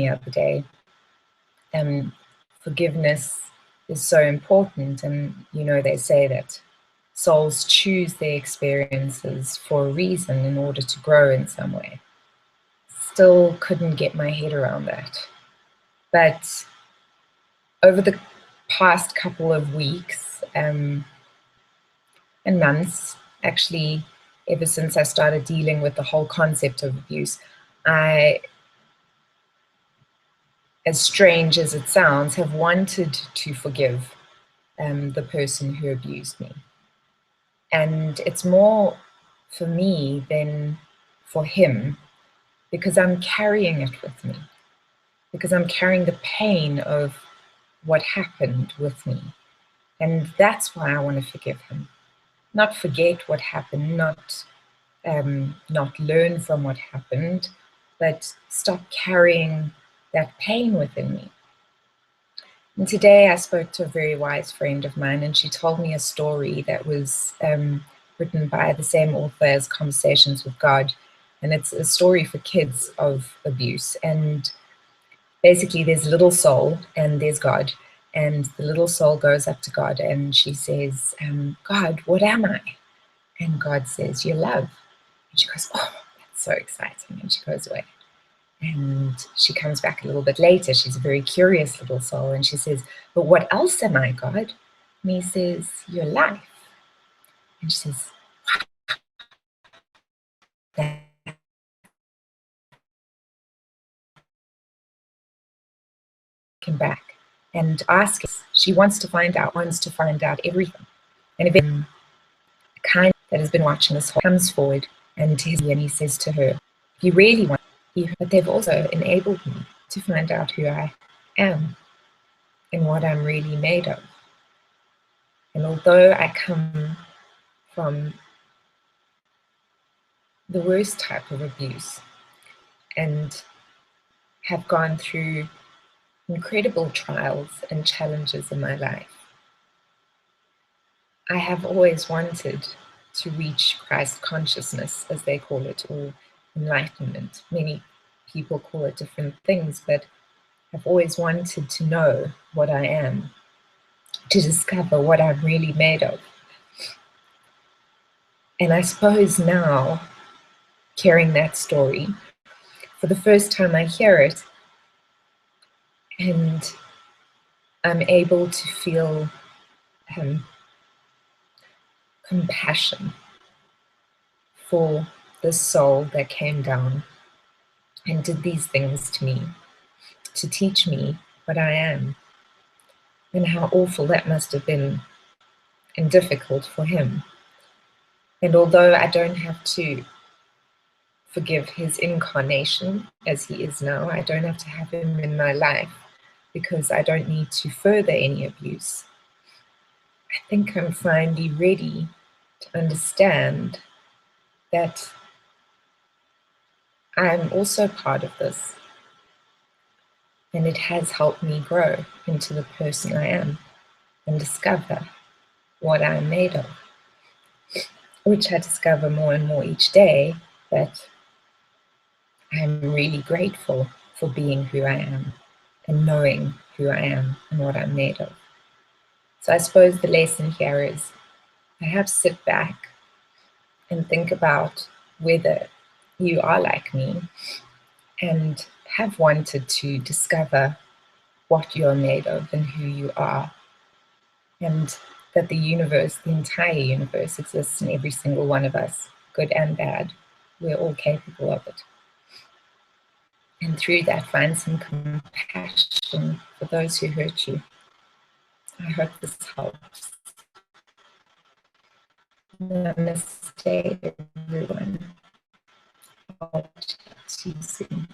the other day, forgiveness is so important, and you know, they say that souls choose their experiences for a reason in order to grow in some way. Still couldn't get my head around that. But over the past couple of weeks and months, actually, ever since I started dealing with the whole concept of abuse, I, as strange as it sounds, have wanted to forgive the person who abused me. And it's more for me than for him, because I'm carrying it with me, because I'm carrying the pain of what happened with me. And that's why I want to forgive him. Not forget what happened, not learn from what happened, but stop carrying that pain within me. And today I spoke to a very wise friend of mine, and she told me a story that was written by the same author as Conversations with God. And it's a story for kids of abuse. And basically there's a little soul and there's God. And the little soul goes up to God and she says, God, what am I? And God says, you're love. And she goes, oh, that's so exciting. And she goes away. And she comes back a little bit later. She's a very curious little soul. And she says, but what else am I, God? And he says, you're life. And she says, that came back and asks, she wants to find out everything. And eventually, a kind that has been watching this whole comes forward and he says to her, if you really want, but they've also enabled me to find out who I am and what I'm really made of. And although I come from the worst type of abuse and have gone through incredible trials and challenges in my life, I have always wanted to reach Christ consciousness, as they call it, or enlightenment. Many people call it different things, but I've always wanted to know what I am, to discover what I'm really made of. And I suppose now, hearing that story, for the first time I hear it, and I'm able to feel compassion for the soul that came down and did these things to me, to teach me what I am, and how awful that must have been and difficult for him. And although I don't have to forgive his incarnation as he is now, I don't have to have him in my life because I don't need to further any abuse, I think I'm finally ready to understand that I'm also part of this. And it has helped me grow into the person I am and discover what I'm made of, which I discover more and more each day, that I'm really grateful for being who I am and knowing who I am and what I'm made of. So I suppose the lesson here is perhaps sit back and think about whether you are like me and have wanted to discover what you're made of and who you are, and that the universe, the entire universe, exists in every single one of us, good and bad. We're all capable of it. And through that, find some compassion for those who hurt you. I hope this helps. Namaste, everyone. I'll chat to you soon.